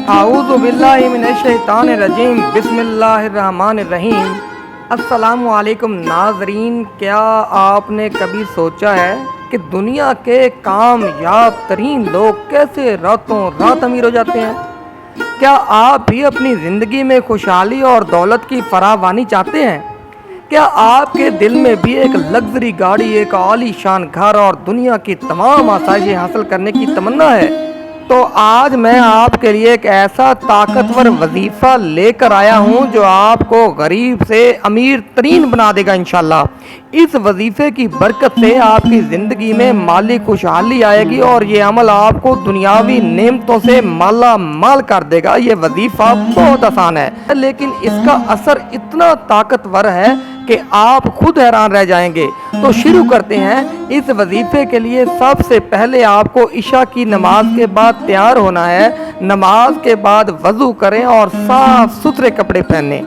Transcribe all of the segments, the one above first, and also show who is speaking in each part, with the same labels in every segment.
Speaker 1: اعوذ باللہ من الشیطان الرجیم بسم اللہ الرحمن الرحیم۔ السلام علیکم ناظرین، کیا آپ نے کبھی سوچا ہے کہ دنیا کے کامیاب ترین لوگ کیسے راتوں رات امیر ہو جاتے ہیں؟ کیا آپ بھی اپنی زندگی میں خوشحالی اور دولت کی فراوانی چاہتے ہیں؟ کیا آپ کے دل میں بھی ایک لگژری گاڑی، ایک عالی شان گھر اور دنیا کی تمام آسائشیں حاصل کرنے کی تمنا ہے؟ تو آج میں آپ کے لیے ایک ایسا طاقتور وظیفہ لے کر آیا ہوں جو آپ کو غریب سے امیر ترین بنا دے گا انشاءاللہ۔ اس وظیفے کی برکت سے آپ کی زندگی میں مالی خوشحالی آئے گی اور یہ عمل آپ کو دنیاوی نعمتوں سے مالا مال کر دے گا۔ یہ وظیفہ بہت آسان ہے لیکن اس کا اثر اتنا طاقتور ہے کہ آپ خود حیران رہ جائیں گے۔ تو شروع کرتے ہیں۔ اس وظیفے کے لیے سب سے پہلے آپ کو عشاء کی نماز کے بعد تیار ہونا ہے۔ نماز کے بعد وضو کریں اور صاف ستھرے کپڑے پہنیں۔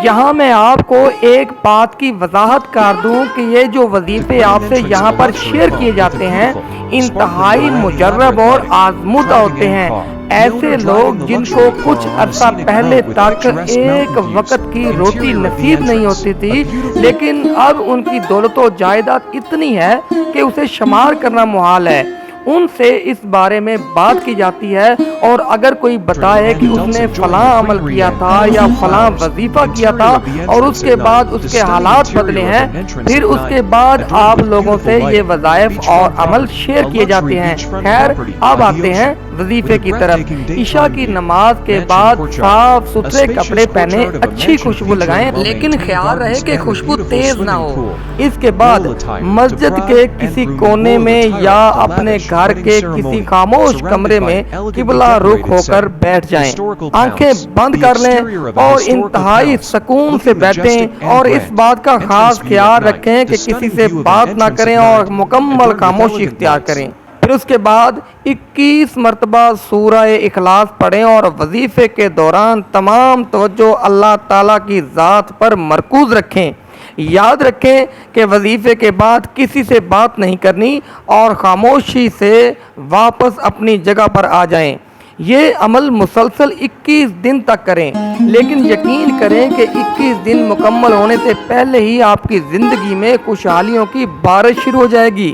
Speaker 1: یہاں میں آپ کو ایک بات کی وضاحت کر دوں کہ یہ جو وظیفے آپ سے یہاں پر شیئر کیے جاتے ہیں انتہائی مجرب اور آزمودہ ہوتے ہیں۔ ایسے لوگ جن کو کچھ عرصہ پہلے تک ایک وقت کی روٹی نصیب نہیں ہوتی تھی، لیکن اب ان کی دولت و جائیداد اتنی ہے کہ اسے شمار کرنا محال ہے، ان سے اس بارے میں بات کی جاتی ہے۔ اور اگر کوئی بتائے کہ اس نے فلاں عمل کیا تھا یا فلاں وظیفہ کیا تھا اور اس کے بعد اس کے حالات بدلے ہیں، پھر اس کے بعد آپ لوگوں سے یہ وظائف اور عمل شیئر کیے جاتے ہیں۔ خیر، اب آتے ہیں وظیفے کی طرف۔ عشاء کی نماز کے بعد صاف ستھرے کپڑے پہنے، اچھی خوشبو لگائیں، لیکن خیال رہے کہ خوشبو تیز نہ ہو۔ اس کے بعد مسجد کے کسی کونے میں یا اپنے گھر کے کسی خاموش کمرے میں قبلہ رخ ہو کر بیٹھ جائیں، آنکھیں بند کر لیں اور انتہائی سکون سے بیٹھیں اور اس بات کا خاص خیال رکھیں کہ کسی سے بات نہ کریں اور مکمل خاموشی اختیار کریں۔ پھر اس کے بعد 21 مرتبہ سورہ اخلاص پڑھیں اور وظیفے کے دوران تمام توجہ اللہ تعالیٰ کی ذات پر مرکوز رکھیں۔ یاد رکھیں کہ وظیفے کے بعد کسی سے بات نہیں کرنی اور خاموشی سے واپس اپنی جگہ پر آ جائیں۔ یہ عمل مسلسل 21 دن تک کریں، لیکن یقین کریں کہ 21 دن مکمل ہونے سے پہلے ہی آپ کی زندگی میں خوشحالیوں کی بارش شروع ہو جائے گی۔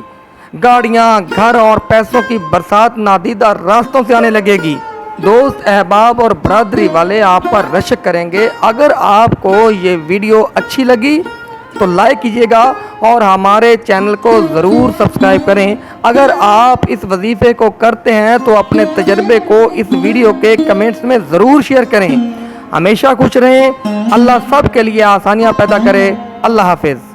Speaker 1: گاڑیاں، گھر اور پیسوں کی برسات نادیدہ راستوں سے آنے لگے گی۔ دوست، احباب اور برادری والے آپ پر رشک کریں گے۔ اگر آپ کو یہ ویڈیو اچھی لگی تو لائک کیجیے گا اور ہمارے چینل کو ضرور سبسکرائب کریں۔ اگر آپ اس وظیفے کو کرتے ہیں تو اپنے تجربے کو اس ویڈیو کے کمنٹس میں ضرور شیئر کریں۔ ہمیشہ خوش رہیں۔ اللہ سب کے لیے آسانیاں پیدا کرے۔ اللہ حافظ۔